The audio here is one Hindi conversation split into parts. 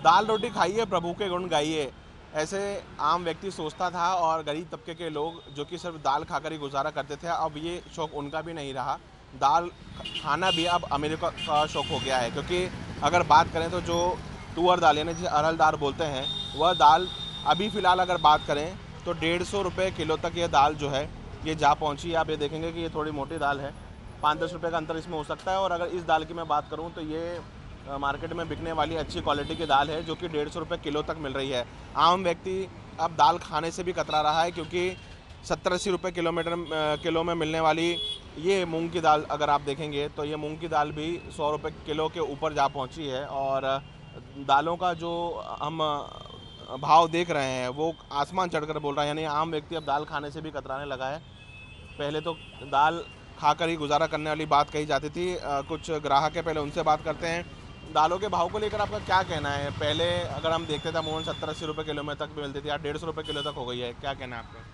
दाल रोटी खाइए, प्रभु के गुण गाइए, ऐसे आम व्यक्ति सोचता था। और गरीब तबके के लोग जो कि सिर्फ दाल खाकर ही गुजारा करते थे, अब ये शौक उनका भी नहीं रहा। दाल खाना भी अब अमीरों का शौक हो गया है, क्योंकि अगर बात करें तो जो तुअर दाल यानी जिसे अरहर दाल बोलते हैं, वह दाल अभी फ़िलहाल अगर बात करें तो 150 रुपये किलो तक ये दाल जो है ये जा पहुंची है। आप ये देखेंगे कि ये थोड़ी मोटी दाल है, 5-10 रुपये का अंतर इसमें हो सकता है। और अगर इस दाल की मैं बात करूं तो ये मार्केट में बिकने वाली अच्छी क्वालिटी की दाल है, जो कि 150 रुपये किलो तक मिल रही है। आम व्यक्ति अब दाल खाने से भी कतरा रहा है, क्योंकि 70-80 रुपये किलो में मिलने वाली ये मूंग की दाल अगर आप देखेंगे तो ये मूंग की दाल भी 100 रुपये किलो के ऊपर जा पहुंची है। और दालों का जो हम भाव देख रहे हैं वो आसमान चढ़कर बोल रहा है, यानी आम व्यक्ति अब दाल खाने से भी कतराने लगा है। पहले तो दाल खाकर ही गुजारा करने वाली बात कही जाती थी। कुछ ग्राहक है, पहले उनसे बात करते हैं। दालों के भाव को लेकर आपका क्या कहना है? पहले अगर हम देखते थे अमूमन 70-80 रुपये किलो में तक भी मिलती थी, आज 150 रुपये किलो तक हो गई है, क्या कहना है आपका?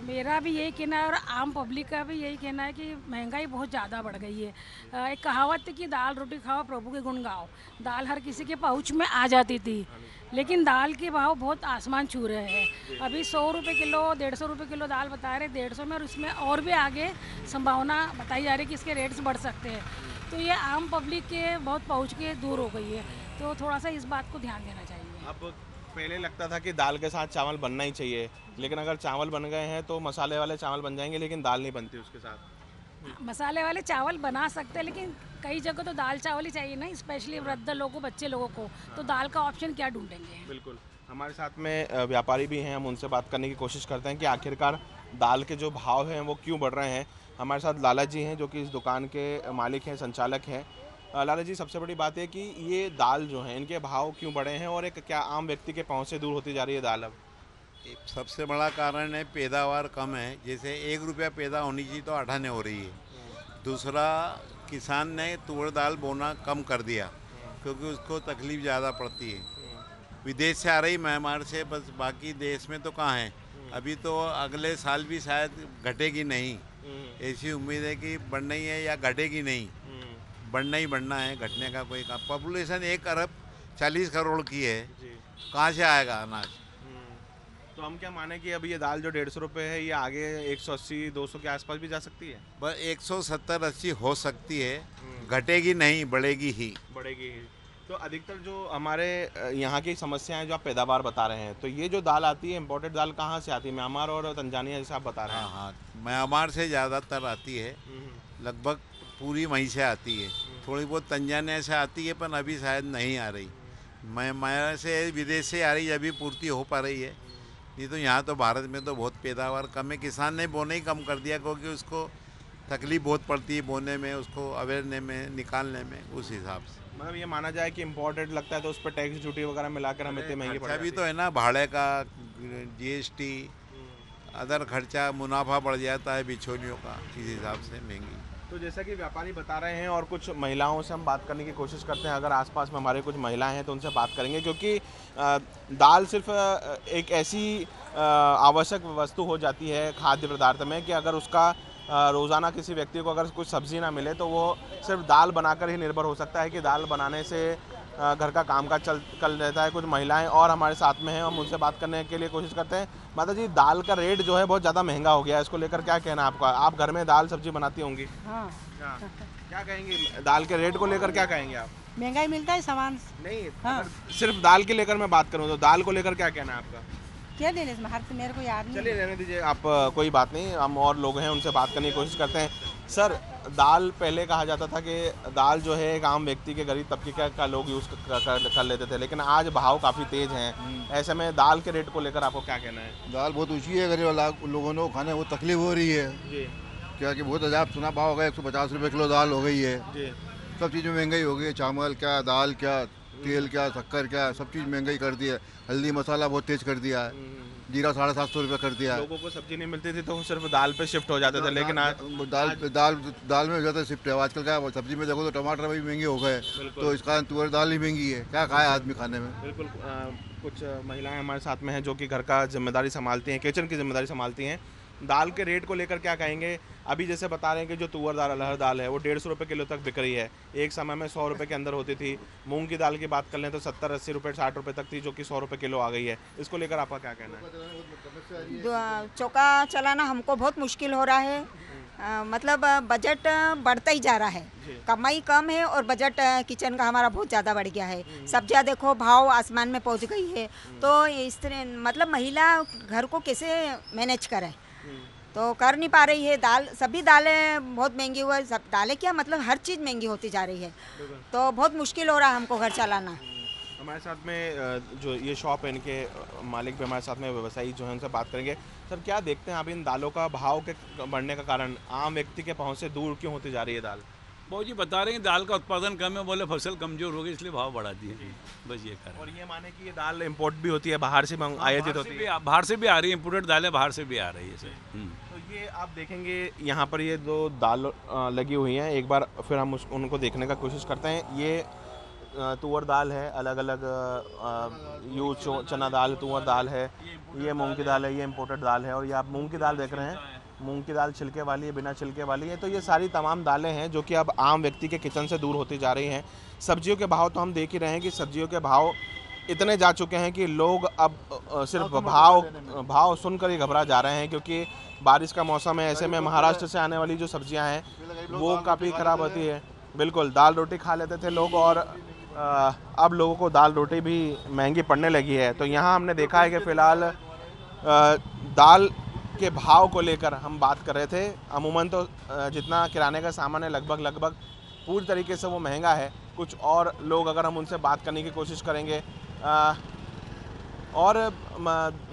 मेरा भी यही कहना है और आम पब्लिक का भी यही कहना है कि महंगाई बहुत ज़्यादा बढ़ गई है। एक कहावत है कि दाल रोटी खाओ प्रभु के गुण गाओ। दाल हर किसी के पहुँच में आ जाती थी, लेकिन दाल के भाव बहुत आसमान छू रहे हैं। अभी 100 रुपये किलो, 150 रुपये किलो दाल बता रहे 150 में, और इसमें और भी आगे संभावना बताई जा रही है कि इसके रेट्स बढ़ सकते हैं। तो ये आम पब्लिक के बहुत पहुँच के दूर हो गई है, तो थोड़ा सा इस बात को ध्यान देना चाहिए। अब पहले लगता था कि दाल के साथ चावल बनना ही चाहिए, लेकिन अगर चावल बन गए हैं तो मसाले वाले चावल बन जाएंगे, लेकिन दाल नहीं बनती उसके साथ। मसाले वाले चावल बना सकते हैं, लेकिन कई जगह तो दाल चावल ही चाहिए ना, स्पेशली वृद्ध लोगों, बच्चे लोगों को। तो दाल का ऑप्शन क्या ढूंढेंगे? बिल्कुल। हमारे साथ में व्यापारी भी हैं, हम उनसे बात करने की कोशिश करते हैं कि आखिरकार दाल के जो भाव हैं वो क्यों बढ़ रहे हैं। हमारे साथ लाला जी हैं, जो कि इस दुकान के मालिक हैं, संचालक हैं। लाला जी, सबसे बड़ी बात है कि ये दाल जो है इनके भाव क्यों बढ़े हैं, और एक क्या आम व्यक्ति के पहुंच से दूर होती जा रही है दाल अब? एक सबसे बड़ा कारण है पैदावार कम है। जैसे 1 रुपया पैदा होनी चाहिए तो 8 आने हो रही है। दूसरा, किसान ने तुअर दाल बोना कम कर दिया क्योंकि उसको तकलीफ़ ज़्यादा पड़ती है। विदेश से आ रही म्यांमार से, बस बाकी देश में तो कहाँ है। अभी तो अगले साल भी शायद घटेगी नहीं, ऐसी उम्मीद है कि बढ़ना ही है या घटेगी नहीं। बढ़ना ही बढ़ना है, घटने का कोई काम। पॉपुलेशन 1 अरब 40 करोड़ की है, कहाँ से आएगा अनाज? तो हम क्या माने कि अभी ये दाल जो 150 रुपये है ये आगे 180-200 के आसपास भी जा सकती है? बस 170-80 हो सकती है, घटेगी नहीं, बढ़ेगी ही। बढ़ेगी ही। तो अधिकतर जो हमारे यहाँ की समस्याएं जो आप पैदावार बता रहे हैं, तो ये जो दाल आती है इम्पोर्टेड दाल कहाँ से आती है? म्यांमार और तंजानिया जैसे आप बता रहे हाँ हैं। हाँ, म्यांमार से ज़्यादातर आती है, लगभग पूरी वहीं से आती है। थोड़ी बहुत तंजानिया से आती है, पर अभी शायद नहीं आ रही। म्यांमार से, विदेश से आ रही, अभी पूर्ति हो पा रही है। नहीं तो यहाँ तो भारत में तो बहुत पैदावार कम है। किसान ने बोना ही कम कर दिया क्योंकि उसको तकलीफ बहुत पड़ती है बोने में, उसको अवेरने में, निकालने में, उस हिसाब से। मतलब ये माना जाए कि इम्पोर्टेड लगता है तो उस पर टैक्स ड्यूटी वगैरह मिलाकर हमें इतनी महंगी पड़ खर्चा भी जाती तो है ना, भाड़े का, जीएसटी, अदर खर्चा, मुनाफा बढ़ जाता है बिचौलियों का, इस हिसाब से महंगी। तो जैसा कि व्यापारी बता रहे हैं, और कुछ महिलाओं से हम बात करने की कोशिश करते हैं, अगर आसपास में हमारे कुछ महिलाएं हैं तो उनसे बात करेंगे, क्योंकि दाल सिर्फ एक ऐसी आवश्यक वस्तु हो जाती है खाद्य पदार्थ में कि अगर उसका रोज़ाना किसी व्यक्ति को अगर कुछ सब्ज़ी ना मिले तो वो सिर्फ दाल बनाकर ही निर्भर हो सकता है, कि दाल बनाने से घर का कामकाज चल रहता है। कुछ महिलाएं और हमारे साथ में हैं, हम उनसे बात करने के लिए कोशिश करते हैं। माता जी, दाल का रेट जो है बहुत ज़्यादा महंगा हो गया है, इसको लेकर क्या कहना है आपका? आप घर में दाल सब्जी बनाती होंगी? हाँ, क्या कहेंगे दाल के रेट को लेकर, क्या कहेंगे आप? महंगाई मिलता है सामान। नहीं, हाँ। अगर सिर्फ दाल के लेकर मैं बात करूँ तो दाल को लेकर क्या कहना है आपका? क्या लेने इसमें, हर मेरे को याद नहीं। चलिए रहने दीजिए आप, कोई बात नहीं, हम और लोग हैं उनसे बात करने की कोशिश करते हैं। सर, दाल पहले कहा जाता था कि दाल जो है एक आम व्यक्ति के, गरीब तबके का लोग यूज़ कर लेते थे, लेकिन आज भाव काफ़ी तेज़ हैं। ऐसे में दाल के रेट को लेकर आपको क्या कहना है? दाल बहुत ऊँची है, गरीब लोगों को खाने में बहुत तकलीफ हो रही है। जी क्या कि बहुत अजाब सुना भाव हो गया, 150 रुपये किलो दाल हो गई है। जी। सब चीज़ में महंगाई हो गई है, चावल क्या, दाल क्या, तेल क्या, शक्कर क्या, सब चीज़ महंगाई कर दी है। हल्दी मसाला बहुत तेज़ कर दिया है, जीरा 750 रुपये कर दिया है। लोगों को सब्जी नहीं मिलती थी तो वो सिर्फ दाल पे शिफ्ट हो जाते थे, लेकिन आज दाल में ज़्यादा शिफ्ट है आजकल। क्या सब्जी में देखो तो टमाटर भी महंगे हो गए, तो इस कारण तुअर दाल ही महंगी है। क्या खाए आदमी खाने में? बिल्कुल। कुछ महिलाएं हमारे साथ में हैं जो कि घर का जिम्मेदारी संभालती हैं, किचन की जिम्मेदारी संभालती हैं। दाल के रेट को लेकर क्या कहेंगे? अभी जैसे बता रहे हैं कि जो तुअर दाल अरहर दाल है वो 150 रुपये किलो तक बिक रही है, एक समय में 100 रुपये के अंदर होती थी। मूंग की दाल की बात कर लें तो 70-80 रुपये 60 रुपये तक थी, जो कि 100 रुपये किलो आ गई है। इसको लेकर आपका क्या कहना है? चौका चलाना हमको बहुत मुश्किल हो रहा है। मतलब बजट बढ़ता ही जा रहा है, कमाई कम है और बजट किचन का हमारा बहुत ज़्यादा बढ़ गया है। सब्जियां देखो भाव आसमान में पहुंच गई है, तो इस तरह मतलब महिला घर को कैसे मैनेज करे तो कर नहीं पा रही है। दाल सभी दालें बहुत महंगी हुई, सब दालें क्या मतलब हर चीज़ महंगी होती जा रही है, तो बहुत मुश्किल हो रहा है हमको घर चलाना। हमारे साथ में जो ये शॉप है इनके मालिक भी हमारे साथ में व्यवसायी जो है उनसे बात करेंगे। सर क्या देखते हैं आप इन दालों का भाव के बढ़ने का कारण आम व्यक्ति के पहुंच से दूर क्यों होती जा रही है दाल? बाबू जी बता रहे हैं दाल का उत्पादन कम है, बोले फसल कमजोर हो गई इसलिए भाव बढ़ा दिए, बस ये कारण। और ये माने कि ये दाल इम्पोर्ट भी होती है, बाहर से आयातित होती है? बाहर से भी आ रही है, इम्पोर्टेड दालें बाहर से भी आ रही है सर। तो ये आप देखेंगे यहाँ पर ये दो दाल लगी हुई हैं, एक बार फिर हम उनको देखने का कोशिश करते हैं। ये तुअर दाल है, अलग अलग चना दाल, तुअर दाल है, ये मूंग की दाल है, ये इम्पोर्टेड दाल है। और ये आप मूंग की दाल देख रहे हैं, मूंग की दाल छिलके वाली है, बिना छिलके वाली है। तो ये सारी तमाम दालें हैं जो कि अब आम व्यक्ति के किचन से दूर होती जा रही हैं। सब्जियों के भाव तो हम देख ही रहे हैं कि सब्जियों के भाव इतने जा चुके हैं कि लोग अब सिर्फ भाव सुनकर ही घबरा जा रहे हैं, क्योंकि बारिश का मौसम है। ऐसे में महाराष्ट्र से आने वाली जो सब्जियां हैं वो काफ़ी ख़राब होती है। बिल्कुल, दाल रोटी खा लेते थे लोग और अब लोगों को दाल रोटी भी महंगी पड़ने लगी है। तो यहाँ हमने देखा है कि फ़िलहाल दाल के भाव को लेकर हम बात कर रहे थे। अमूमन तो जितना किराने का सामान है लगभग पूरी तरीके से वो महंगा है। कुछ और लोग अगर हम उनसे बात करने की कोशिश करेंगे और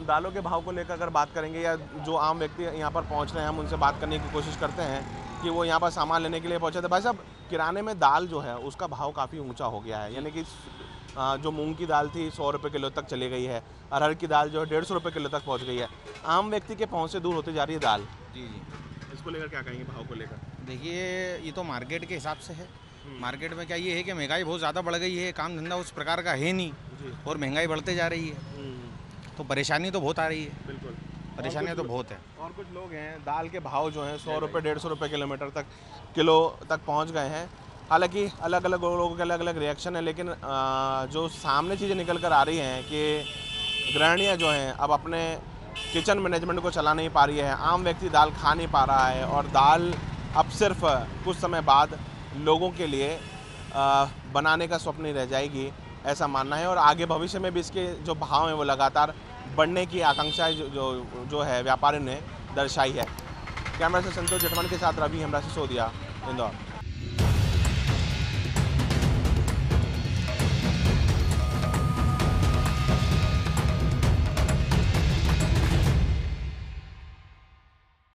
दालों के भाव को लेकर अगर बात करेंगे, या जो आम व्यक्ति यहाँ पर पहुँच रहे हैं हम उनसे बात करने की कोशिश करते हैं कि वो यहाँ पर सामान लेने के लिए पहुँचे थे। भाई साहब, किराने में दाल जो है उसका भाव काफ़ी ऊंचा हो गया है, यानी कि जो मूंग की दाल थी 100 रुपये किलो तक चली गई है, अरहर की दाल जो है 150 रुपये किलो तक पहुँच गई है। आम व्यक्ति के पहुँच से दूर होती जा रही है दाल। जी जी, इसको लेकर क्या कहेंगे भाव को लेकर? देखिए ये तो मार्केट के हिसाब से है। मार्केट में क्या ये है कि महंगाई बहुत ज़्यादा बढ़ गई है, काम धंधा उस प्रकार का है नहीं और महंगाई बढ़ते जा रही है, तो परेशानी तो बहुत आ रही है। बिल्कुल, परेशानियाँ तो बहुत है। और कुछ लोग हैं दाल के भाव जो हैं 100 रुपये 150 रुपये किलो तक पहुंच गए हैं। हालांकि अलग अलग लोगों के अलग अलग रिएक्शन है, लेकिन जो सामने चीज़ें निकल कर आ रही हैं कि गृहिणियाँ जो हैं अब अपने किचन मैनेजमेंट को चला नहीं पा रही है, आम व्यक्ति दाल खा नहीं पा रहा है और दाल अब सिर्फ कुछ समय बाद लोगों के लिए बनाने का स्वप्न ही रह जाएगी, ऐसा मानना है। और आगे भविष्य में भी इसके जो भाव हैं वो लगातार बढ़ने की आकांक्षा जो है व्यापारियों ने दर्शाई है। कैमरा से संतोष जेठमन के साथ रवि हमरा सिसोदिया, इंदौर।